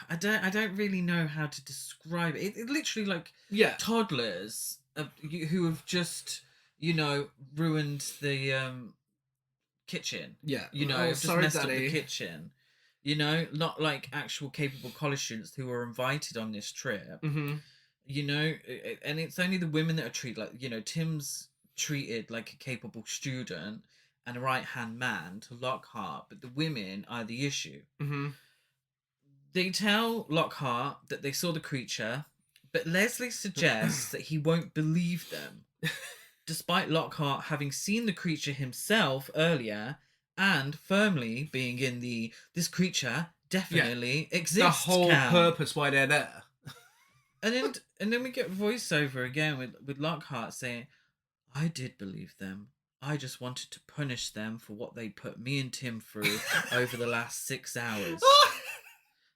I don't really know how to describe it. It literally like toddlers who have just ruined the kitchen. Yeah, Just messed up the kitchen. Not like actual capable college students who were invited on this trip. Mm-hmm. And it's only the women that are treated like, Tim's treated like a capable student and a right-hand man to Lockhart, but the women are the issue. Mm-hmm. They tell Lockhart that they saw the creature, but Leslie suggests that he won't believe them, despite Lockhart having seen the creature himself earlier and firmly being in this creature definitely exists. The whole purpose why they're there. And then we get voiceover again with Lockhart saying, I did believe them. I just wanted to punish them for what they put me and Tim through over the last 6 hours.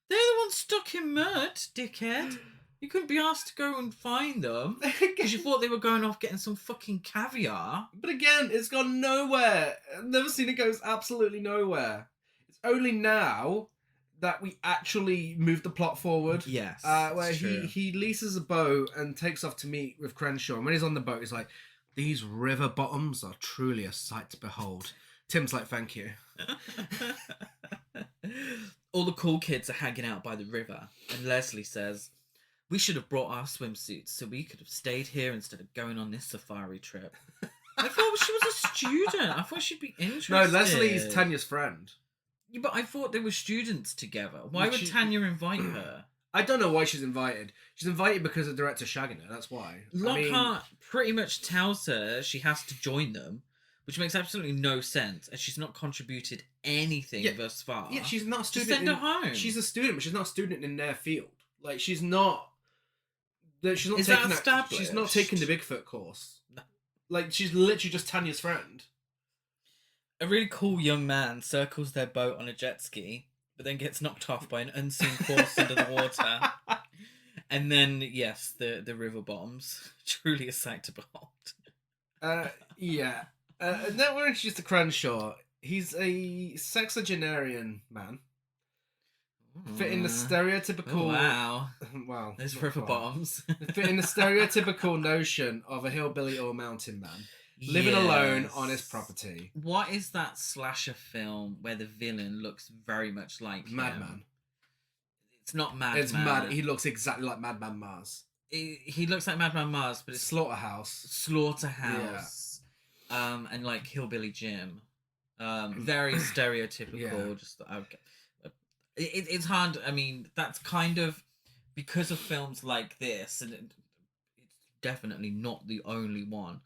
They're the ones stuck in mud, dickhead. You couldn't be asked to go and find them because you thought they were going off getting some fucking caviar. But again, it's gone nowhere. I've never seen it goes absolutely nowhere. It's only now that we actually move the plot forward. Yes. Where he leases a boat and takes off to meet with Crenshaw. And when he's on the boat, he's like, these river bottoms are truly a sight to behold. Tim's like, thank you. All the cool kids are hanging out by the river, and Leslie says, we should have brought our swimsuits so we could have stayed here instead of going on this safari trip. I thought she was a student. I thought she'd be interested. No, Leslie is Tanya's friend. Yeah, but I thought they were students together. Why would Tanya invite her? I don't know why she's invited. She's invited because the director's shagging her. That's why. Lockhart pretty much tells her she has to join them, which makes absolutely no sense, and she's not contributed anything thus far. Yeah, she's not a student. Just send her home. She's a student, but she's not a student in their field. Like, she's not. She's not Is taking that established? She's not taking the Bigfoot course. No. Like, she's literally just Tanya's friend. A really cool young man circles their boat on a jet ski, but then gets knocked off by an unseen force under the water. And then, yes, the river bottoms. Truly a sight to behold. Yeah. And then we're introduced to Crenshaw. He's a sexagenarian man. Fitting the stereotypical... Oh, wow. Well, there's river bottoms. Fitting the stereotypical notion of a hillbilly or mountain man. Living alone on his property. What is that slasher film where the villain looks very much like Madman? It's not Madman. It's Mad. He looks exactly like Madman Mars. He looks like Madman Mars, but it's Slaughterhouse. Yeah. And like Hillbilly Jim. Very stereotypical. Yeah. Just okay. It's hard. I mean, that's kind of because of films like this, and it's definitely not the only one.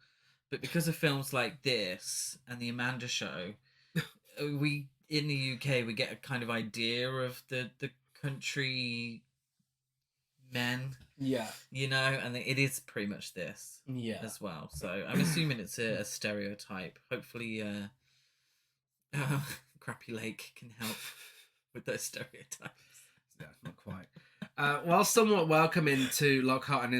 But because of films like this and the Amanda Show, we in the UK we get a kind of idea of the country men. Yeah. And it is pretty much this. Yeah. As well. So I'm assuming it's a stereotype. Hopefully, Crappy Lake can help with those stereotypes. Yeah, not quite. While somewhat welcoming to Lockhart and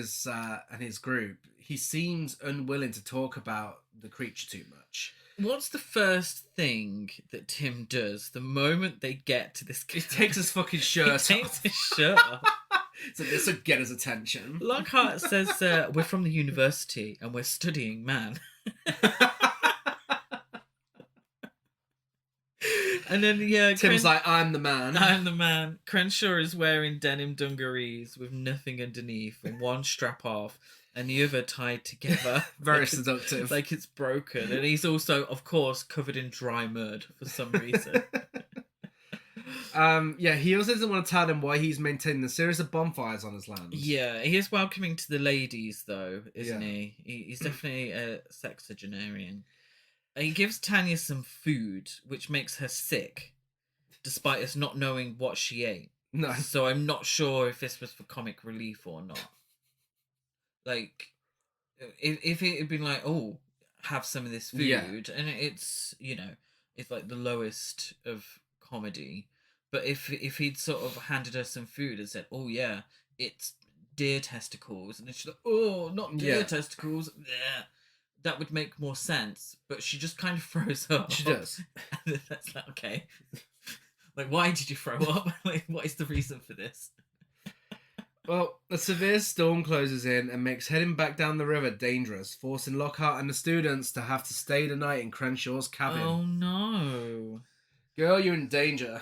his group, he seems unwilling to talk about the creature too much. What's the first thing that Tim does the moment they get to this? He takes his fucking shirt off. He takes his shirt off. So this will get his attention. Lockhart says, we're from the university and we're studying man. And then, yeah, Tim's like, I'm the man. I'm the man. Crenshaw is wearing denim dungarees with nothing underneath and one strap off and the other tied together. Very seductive. Like it's broken. And he's also, of course, covered in dry mud for some reason. Yeah, he also doesn't want to tell them why he's maintaining a series of bonfires on his land. Yeah, he is welcoming to the ladies, though, isn't Yeah. He's definitely a sexagenarian. He gives Tanya some food, which makes her sick, despite us not knowing what she ate. No. So I'm not sure if this was for comic relief or not. Like, if it had been like, oh, have some of this food, Yeah. and it's, you know, it's like the lowest of comedy. But if he'd sort of handed her some food and said, oh yeah, it's deer testicles, and then she's like, oh, not deer testicles, yeah, that would make more sense. But she just kind of throws up. She does. And that's like, okay. Like, why did you throw up? Like, what is the reason for this? Well, a severe storm closes in and makes heading back down the river dangerous, forcing Lockhart and the students to have to stay the night in Crenshaw's cabin. Oh no. Girl, you're in danger.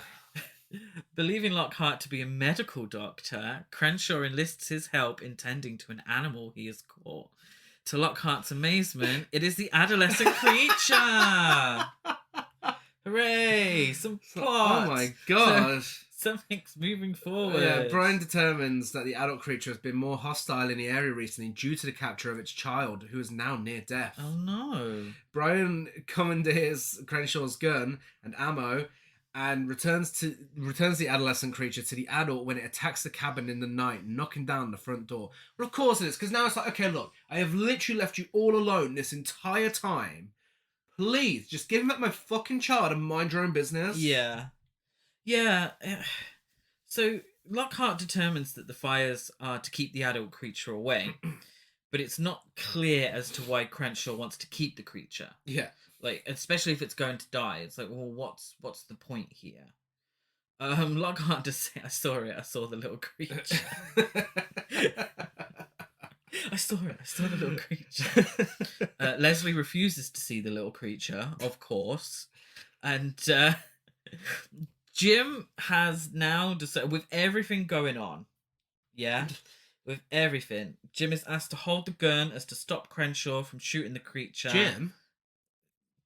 Believing Lockhart to be a medical doctor, Crenshaw enlists his help in tending to an animal he has caught. To Lockhart's amazement, it is the adolescent creature! Hooray! Some plot! Oh my gosh! Something's moving forward. Yeah, Brian determines that the adult creature has been more hostile in the area recently due to the capture of its child, who is now near death. Oh no. Brian commandeers Crenshaw's gun and ammo and returns the adolescent creature to the adult when it attacks the cabin in the night, knocking down the front door. Well, of course it is, because now it's like, okay, look, I have literally left you all alone this entire time. Please, just give me my fucking child and mind your own business. Yeah. Yeah. So Lockhart determines that the fires are to keep the adult creature away, but it's not clear as to why Crenshaw wants to keep the creature. Yeah. Like, especially if it's going to die. It's like, well, what's the point here? Lockhart just say, I saw the little creature. I saw the little creature. Leslie refuses to see the little creature, of course. And Jim has now decided, with everything going on, yeah, with everything, Jim is asked to hold the gun as to stop Crenshaw from shooting the creature.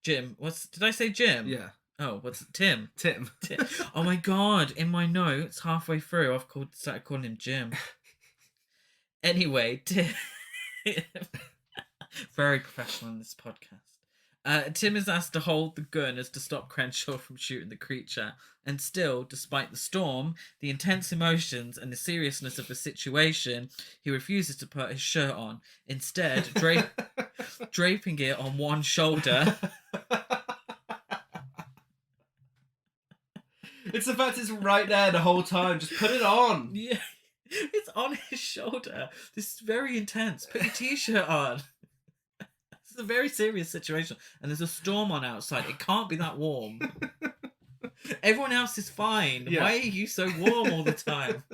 Jim, did I say Jim? Yeah. Oh, what's Tim? Tim. Oh my god! In my notes, halfway through, I've started calling him Jim. Anyway, Tim, very professional in this podcast. Tim is asked to hold the gun as to stop Crenshaw from shooting the creature, and still, despite the storm, the intense emotions, and the seriousness of the situation, he refuses to put his shirt on. Instead, draping it on one shoulder. It's the fact it's right there the whole time. Just put it on. Yeah, it's on his shoulder. This is very intense. Put your t-shirt on. This is a very serious situation, and there's a storm on outside. It can't be that warm. Everyone else is fine. Yeah. Why are you so warm all the time?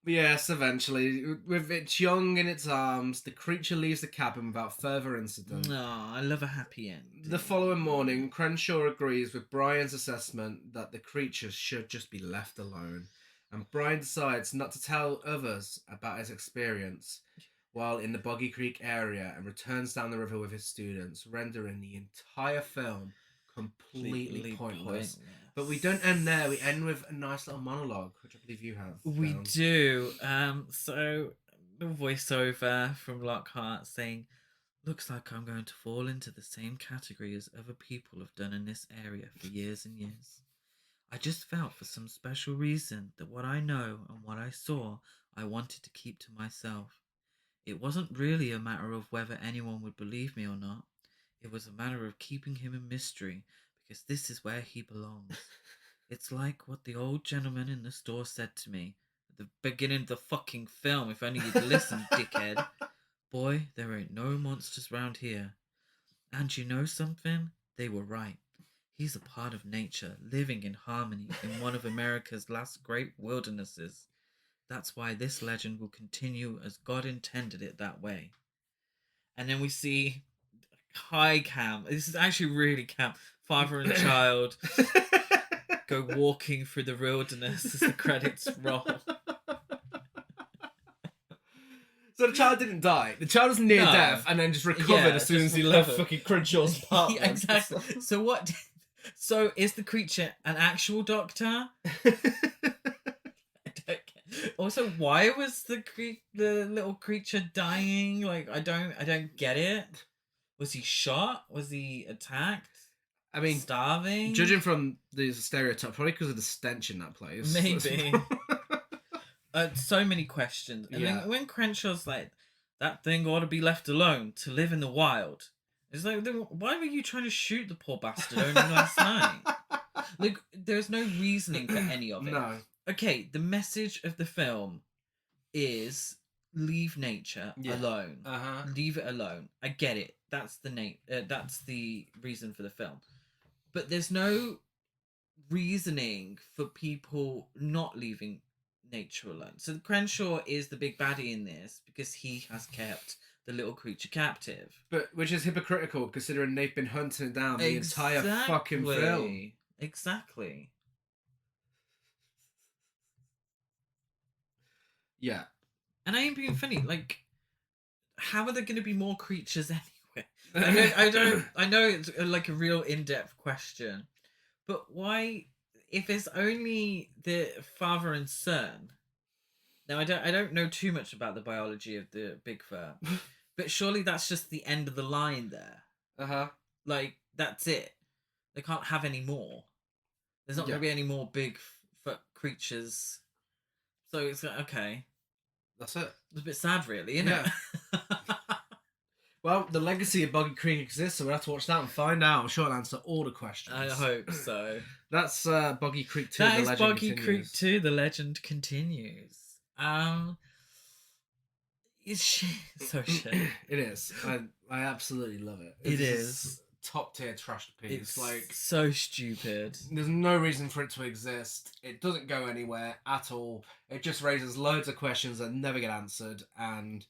Yes, eventually, with its young in its arms, the creature leaves the cabin without further incident. No, I love a happy end. The following morning, Crenshaw agrees with Brian's assessment that the creature should just be left alone, and Brian decides not to tell others about his experience while in the Boggy Creek area and returns down the river with his students, rendering the entire film completely pointless. But we don't end there. We end with a nice little monologue, which I believe you have. We do. So a voiceover from Lockhart saying, "Looks like I'm going to fall into the same category as other people have done in this area for years and years. I just felt for some special reason that what I know and what I saw, I wanted to keep to myself. It wasn't really a matter of whether anyone would believe me or not. It was a matter of keeping him a mystery, because this is where he belongs. It's like what the old gentleman in the store said to me at the beginning of the fucking film. If only you'd listened, dickhead. Boy, there ain't no monsters round here. And you know something? They were right. He's a part of nature, living in harmony in one of America's last great wildernesses. That's why this legend will continue as God intended it that way." And then we see high camp. This is actually really camp. Father and child go walking through the wilderness as the credits roll. So the child didn't die. The child was near death and then just recovered as soon as he left fucking Crenshaw's apartment. Yeah, exactly. So what? So is the creature an actual doctor? Also, why was the little creature dying? Like, I don't get it. Was he shot? Was he attacked? I mean, starving. Judging from the stereotype, probably because of the stench in that place. Maybe. So many questions. And then when Crenshaw's like, that thing ought to be left alone to live in the wild. It's like, then why were you trying to shoot the poor bastard only last night? Like, there's no reasoning for any of it. No. Okay, the message of the film is leave nature alone. Leave it alone. I get it. That's that's the reason for the film. But there's no reasoning for people not leaving nature alone. So Crenshaw is the big baddie in this because he has kept the little creature captive. But which is hypocritical considering they've been hunting down the entire fucking film. Exactly. Yeah. And I ain't being funny. Like, how are there going to be more creatures anyway? I know it's like a real in-depth question, but why, if it's only the father and son? Now I don't know too much about the biology of the Bigfoot, but surely that's just the end of the line there. Like, that's it. They can't have any more. There's not going to be any more Bigfoot creatures. So it's like, okay. That's it. It's a bit sad, really, isn't it? Well, the legacy of Boggy Creek exists, so we'll have to watch that and find out. Short answer all the questions. I hope so. That's Boggy Creek II. That is Boggy Creek II. The legend continues. It's so shit. It is. I absolutely love it. It is top tier trash piece. It's like so stupid. There's no reason for it to exist. It doesn't go anywhere at all. It just raises loads of questions that never get answered, and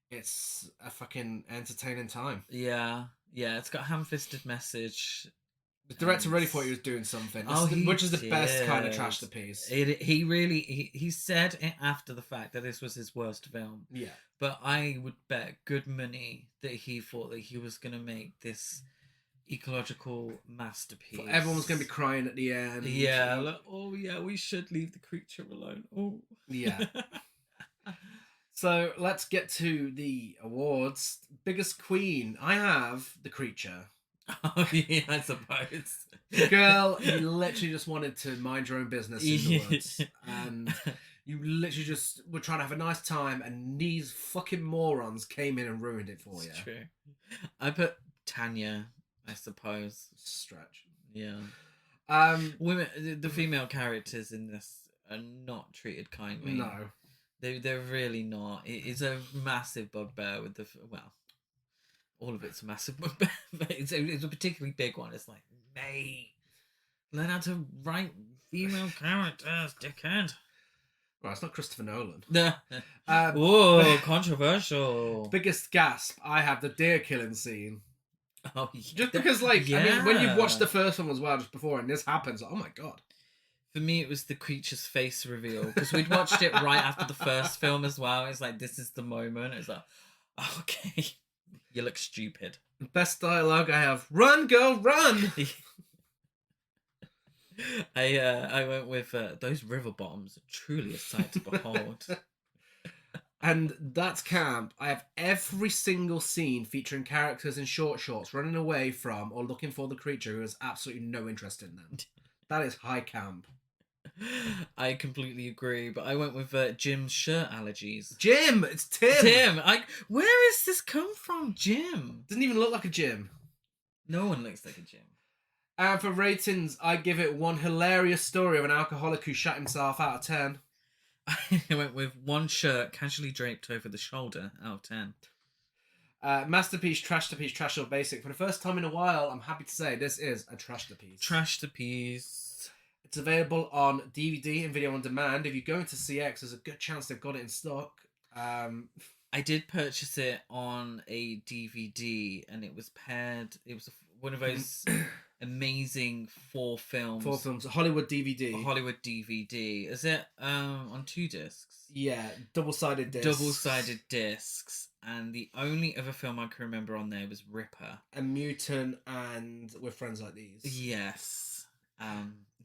it's a fucking entertaining time. Yeah. It's got ham-fisted message. The director really thought he was doing something, which is the best kind of trash piece. He said it after the fact that this was his worst film. Yeah. But I would bet good money that he thought that he was going to make this ecological masterpiece. Everyone was going to be crying at the end. Yeah, like, oh yeah, we should leave the creature alone. Oh. Yeah. So let's get to the awards. Biggest queen. I have the creature. Oh yeah, I suppose. Girl, you literally just wanted to mind your own business in the woods. And you literally just were trying to have a nice time, and these fucking morons came in and ruined it for you. It's true. I put Tanya, I suppose. Stretch. Yeah. Women, the female characters in this are not treated kindly. No. They're really not. It is a massive bugbear with the... Well, all of it's a massive bugbear, but it's a particularly big one. It's like, mate, learn how to write female characters, dickhead. Well, it's not Christopher Nolan. Whoa, controversial. Biggest gasp, I have the deer killing scene. Oh, yeah. Just because, like, I mean, when you've watched the first one as well just before and this happens, oh my god. For me, it was the creature's face reveal, because we'd watched it right after the first film as well. It's like, this is the moment. It's like, oh, okay, you look stupid. Best dialogue, I have, run, girl, run! I went with, those river bottoms are truly a sight to behold. And that's camp. I have every single scene featuring characters in short shorts running away from or looking for the creature who has absolutely no interest in them. That is high camp. I completely agree, but I went with Jim's shirt allergies. Jim! It's Tim! Where has this come from, Jim? Doesn't even look like a Jim. No one looks like a Jim. And for ratings, I give it one hilarious story of an alcoholic who shot himself out of 10. I went with one shirt casually draped over the shoulder out of 10. Masterpiece, trashterpiece, trash or basic. For the first time in a while, I'm happy to say this is a trashterpiece. Trashterpiece. It's available on DVD and video on demand. If you go into CX, there's a good chance they've got it in stock. I I did purchase it on a DVD, and it was paired. It was one of those amazing 4 films. 4 films, a Hollywood DVD. A Hollywood DVD. Is it on 2 discs? Yeah, double-sided discs. Double-sided discs. And the only other film I can remember on there was Ripper. And Mutant and With Friends Like These. Yes.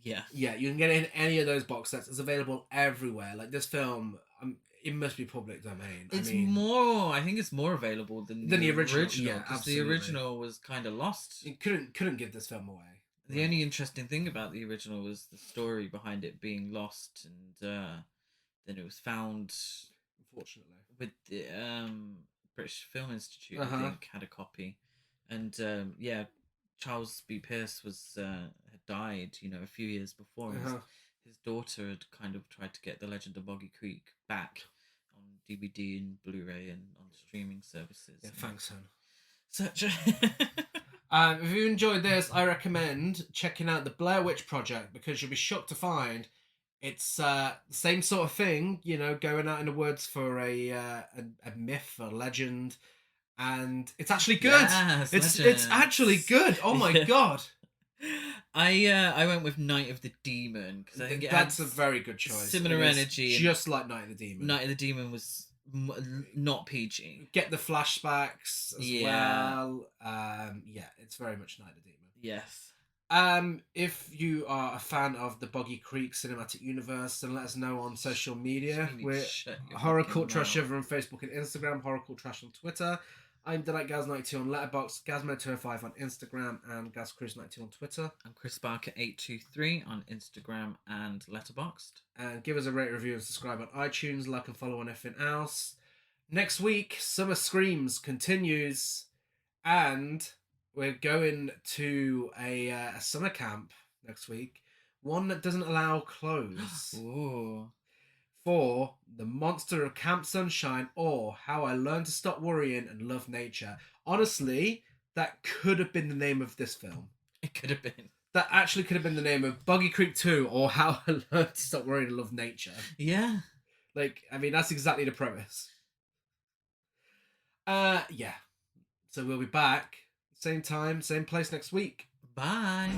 Yeah. Yeah, you can get it in any of those box sets. It's available everywhere. Like this film, it must be public domain. I think it's more available than the original. Yeah, because absolutely. the original was kind of lost. You couldn't give this film away. The only interesting thing about the original was the story behind it being lost, and then it was found. Unfortunately, with the British Film Institute, I think, had a copy, and Charles B. Pierce had died, a few years before. His daughter had kind of tried to get The Legend of Boggy Creek back on DVD and Blu-ray and on streaming services. Yeah, thanks, son. Such a... if you enjoyed this, I recommend checking out the Blair Witch Project, because you'll be shocked to find it's the same sort of thing, going out in the woods for a myth, a legend, and it's actually good. Yes, it's actually good. Oh my god. I went with Night of the Demon because I think that's a very good choice. Similar energy, just like Night of the Demon. Night of the Demon was not PG. Get the flashbacks as well. It's very much Night of the Demon. Yes. If you are a fan of the Boggy Creek cinematic universe, then let us know on social media. We're Horror Cult Trash Shiver on Facebook and Instagram, Horror Cult Trash on Twitter. I'm Gaz92 on Letterboxd, Gazmo205 on Instagram, and GazCruise92 on Twitter. I'm Chris Barker823 on Instagram and Letterboxd. And give us a rate, review, and subscribe on iTunes, like and follow on everything else. Next week, Summer Screams continues, and we're going to a summer camp next week. One that doesn't allow clothes. Ooh. For The Monster of Camp Sunshine, or How I Learned to Stop Worrying and Love Nature. Honestly, that could have been the name of this film. It could have been. That actually could have been the name of Boggy Creek II, or How I Learned to Stop Worrying and Love Nature. Yeah. That's exactly the premise. Yeah. So we'll be back, same time, same place next week. Bye.